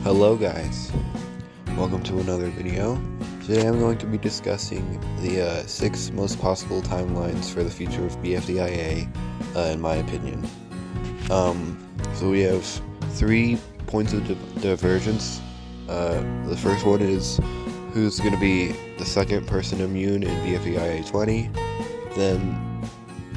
Hello guys, welcome to another video. Today I'm going to be discussing the 6 most possible timelines for the future of BFDIA, in my opinion. So we have 3 points of divergence. The first one is who's going to be the second person immune in BFDIA 20. Then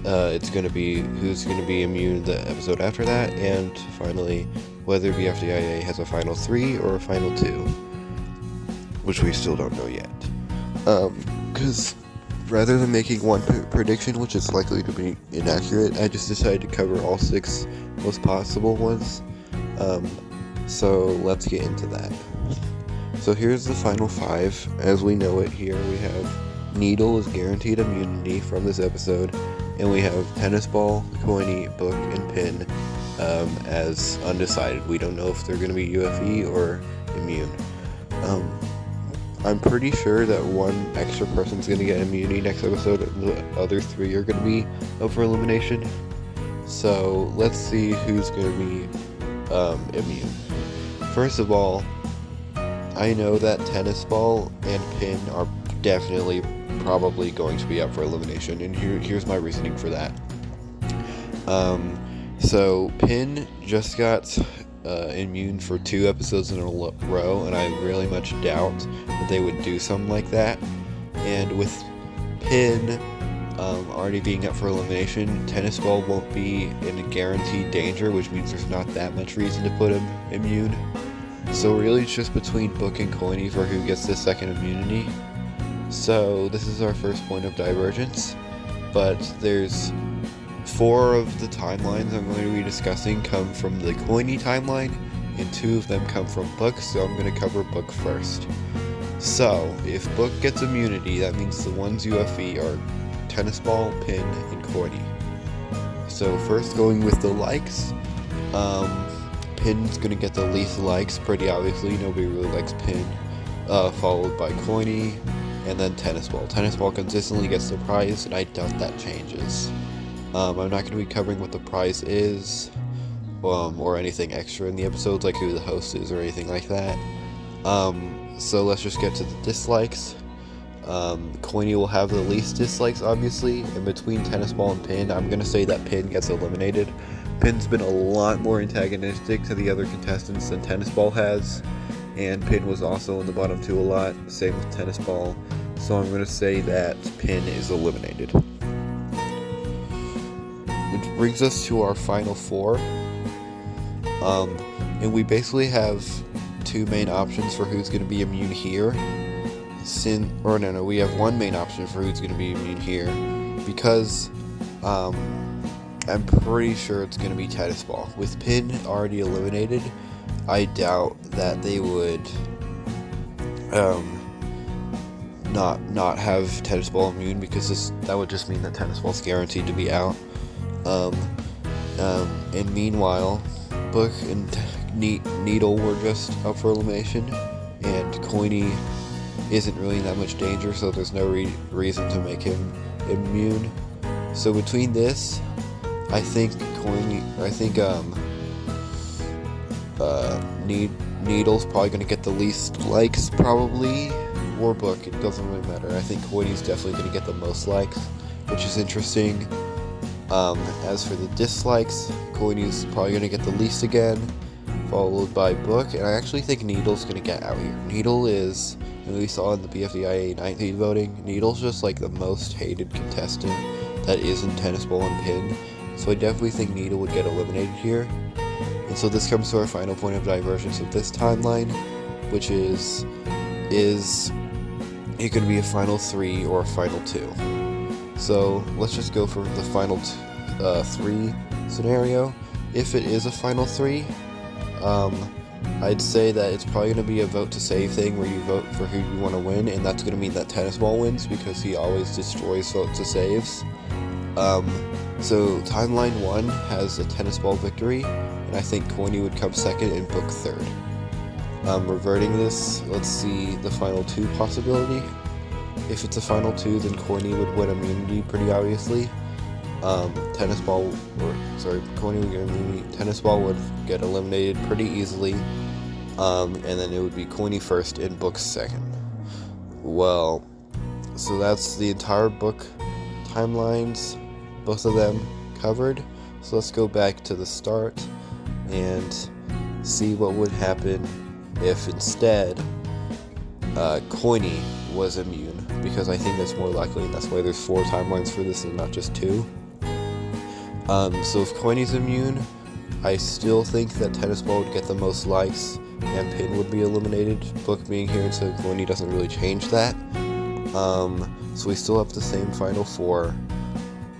it's going to be who's going to be immune the episode after that, and finally whether BFDIA has a final 3 or a final 2, which we still don't know yet. Because rather than making one prediction, which is likely to be inaccurate, I just decided to cover all 6 most possible ones. So let's get into that. So here's the final 5. As we know it here, we have Needle is guaranteed immunity from this episode, and we have Tennis Ball, Coiny, Book, and Pin as undecided. We don't know if they're going to be UFE or immune. I'm pretty sure that one extra person's going to get immunity next episode, and the other 3 are going to be up for elimination. So let's see who's going to be immune. First of all, I know that Tennis Ball and Pin are definitely probably going to be up for elimination, and here's my reasoning for that. So Pin just got immune for 2 episodes in a row, and I really much doubt that they would do something like that. And with Pin already being up for elimination, Tennis Ball won't be in guaranteed danger, which means there's not that much reason to put him immune. So really it's just between Book and Coiny for who gets the second immunity. So this is our first point of divergence, but there's 4 of the timelines I'm going to be discussing come from the Coiny timeline, and 2 of them come from Book, so I'm going to cover Book first. So, if Book gets immunity, that means the ones UFE are Tennis Ball, Pin, and Coiny. So first going with the likes, Pin's going to get the least likes, pretty obviously, nobody really likes Pin, followed by Coiny, and then Tennis Ball. Tennis Ball consistently gets the prize, and I doubt that changes. I'm not going to be covering what the prize is, or anything extra in the episodes, like who the host is or anything like that. So let's just get to the dislikes. Coiny will have the least dislikes, obviously. In between Tennis Ball and Pin, I'm going to say that Pin gets eliminated. Pin's been a lot more antagonistic to the other contestants than Tennis Ball has, and Pin was also in the bottom 2 a lot, same with Tennis Ball. So I'm going to say that Pin is eliminated. Which brings us to our final 4. And we basically have 2 main options for who's going to be immune here. We have 1 main option for who's going to be immune here, because I'm pretty sure it's going to be Tennis Ball. With Pin already eliminated, I doubt that they would not have Tennis Ball immune, because that would just mean that Tennis Ball's guaranteed to be out. And meanwhile, Book and Needle were just up for elimination, and Coiny isn't really in that much danger, so there's no reason to make him immune. So between this, I think Needle's probably going to get the least likes, probably, or Book, it doesn't really matter. I think Coiny's definitely going to get the most likes, which is interesting. As for the dislikes, Coiny's probably going to get the least again, followed by Book, and I actually think Needle's going to get out here. Needle is, and we saw in the BFDIA 19 voting, Needle's just like the most hated contestant that isn't Tennis Ball and Pin, so I definitely think Needle would get eliminated here. And so this comes to our final point of divergence of this timeline, which is it going to be a final 3 or a final 2? So let's just go for the final 3 scenario. If it is a final 3, I'd say that it's probably going to be a vote to save thing, where you vote for who you want to win, and that's going to mean that Tennis Ball wins, because he always destroys vote to saves. So timeline 1 has a Tennis Ball victory, and I think Coiny would come second and Book third. Reverting this, let's see the final 2 possibility. If it's a final 2, then Coiny would win immunity pretty obviously. Coiny would get immunity. Tennis Ball would get eliminated pretty easily. and then it would be Coiny first and Book second. Well, so that's the entire book timelines, both of them covered. So let's go back to the start and see what would happen if instead Coiny was immune, because I think that's more likely, and that's why there's 4 timelines for this and not just 2. So if Coiny's immune, I still think that Tennis Ball would get the most likes and Pin would be eliminated. Book being here instead of Coiny doesn't really change that. So we still have the same final 4,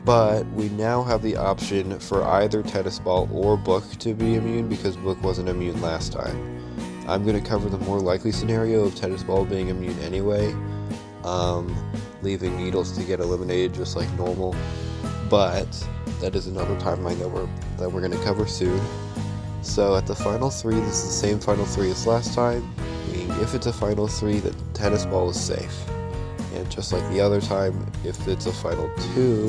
but we now have the option for either Tennis Ball or Book to be immune, because Book wasn't immune last time. I'm going to cover the more likely scenario of Tennis Ball being immune anyway, leaving Needles to get eliminated just like normal, but that is another timeline that we're going to cover soon. So at the final 3, this is the same final 3 as last time, meaning if it's a final 3, then Tennis Ball is safe. And just like the other time, if it's a final 2,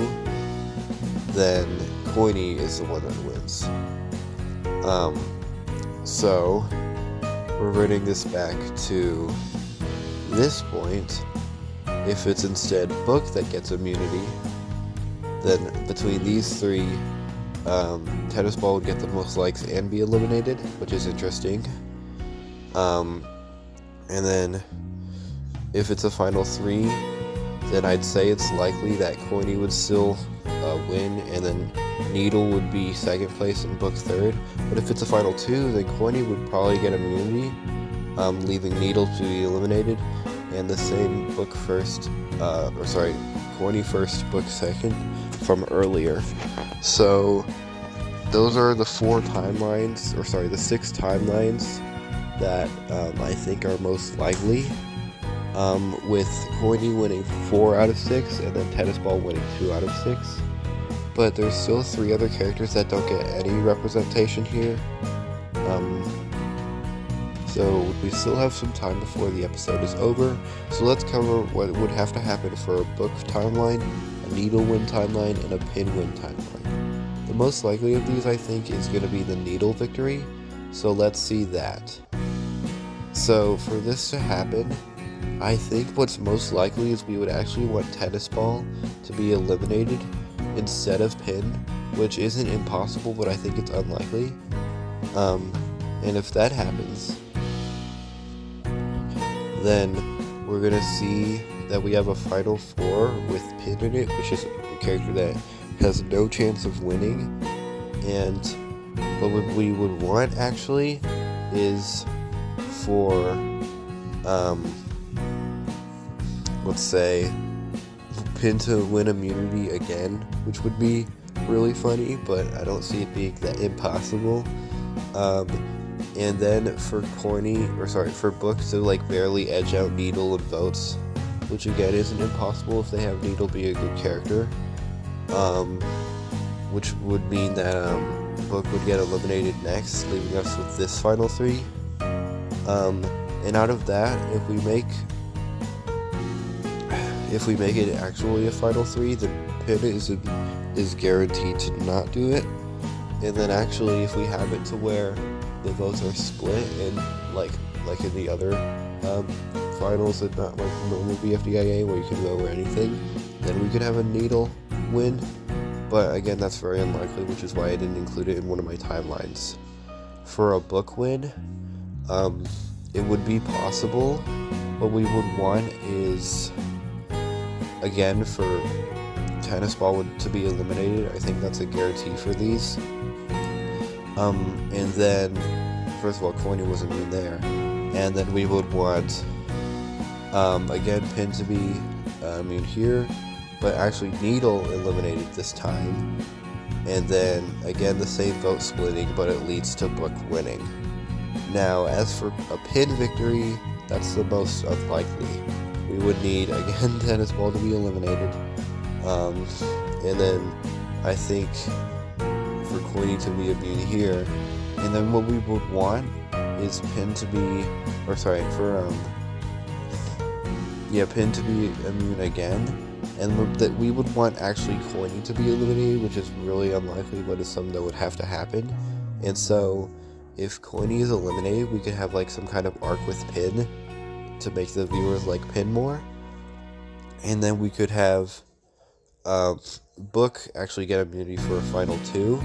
then Coiny is the one that wins. So we're running this back to this point. If it's instead Book that gets immunity, then between these 3, Tennis Ball would get the most likes and be eliminated, which is interesting. And then if it's a final 3, then I'd say it's likely that Coiny would still win, and then Needle would be second place and Book third. But if it's a final 2, then Coiny would probably get immunity, leaving Needle to be eliminated, and the same Book first, Coiny first, Book second from earlier. So those are the 4 timelines, the 6 timelines that I think are most likely, with Coiny winning 4 out of 6 and then Tennis Ball winning 2 out of 6. But there's still 3 other characters that don't get any representation here. So we still have some time before the episode is over. So let's cover what would have to happen for a Book timeline, a Needle win timeline, and a Pin win timeline. The most likely of these, I think, is going to be the Needle victory. So let's see that. So for this to happen, I think what's most likely is we would actually want Tennis Ball to be eliminated instead of Pin, which isn't impossible, but I think it's unlikely. And if that happens, then we're gonna see that we have a final 4 with Pin in it, which is a character that has no chance of winning. But what we would want actually is for let's say Pin to win immunity again, which would be really funny, but I don't see it being that impossible. And then for for Book to barely edge out Needle in votes, which again isn't impossible if they have Needle be a good character, which would mean that Book would get eliminated next, leaving us with this final 3. And out of that, if we make it actually a final 3, then Pin is guaranteed to not do it. And then actually, if we have it to where the votes are split, and like in the other finals, and not like normal BFDIA where you can vote or anything, then we could have a Needle win. But again, that's very unlikely, which is why I didn't include it in one of my timelines. For a Book win, it would be possible. What we would want is, again, for Tennis Ball to be eliminated. I think that's a guarantee for these. And then, first of all, Coiny wasn't in there. And then we would want, again, Pin to be immune here, but actually Needle eliminated this time. And then, again, the same vote splitting, but it leads to Book winning. Now, as for a Pin victory, that's the most unlikely. We would need, again, Tennis Ball to be eliminated. And then I think for Coiny to be immune here. And then what we would want is Pin to be, Pin to be immune again. And that we would want actually Coiny to be eliminated, which is really unlikely, but is something that would have to happen. And so if Coiny is eliminated, we could have like some kind of arc with Pin to make the viewers like Pin more. And then we could have Book actually get immunity for a final 2.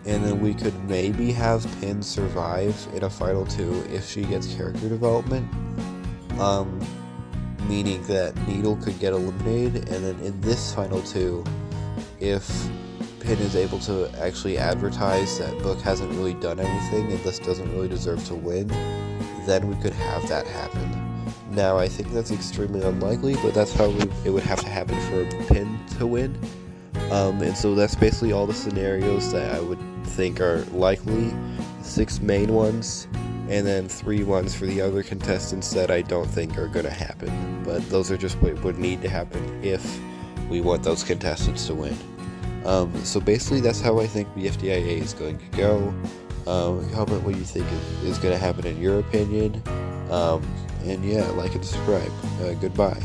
And then we could maybe have Pin survive in a final 2 if she gets character development. Meaning that Needle could get eliminated, and then in this final 2, if Pin is able to actually advertise that Book hasn't really done anything and thus doesn't really deserve to win, then we could have that happen. Now, I think that's extremely unlikely, but that's how it would have to happen for Pin to win. And so that's basically all the scenarios that I would think are likely. 6 main ones, and then 3 ones for the other contestants that I don't think are going to happen. But those are just what would need to happen if we want those contestants to win. So basically that's how I think BFDIA is going to go. Comment what you think is going to happen in your opinion. And yeah, like and subscribe. Goodbye.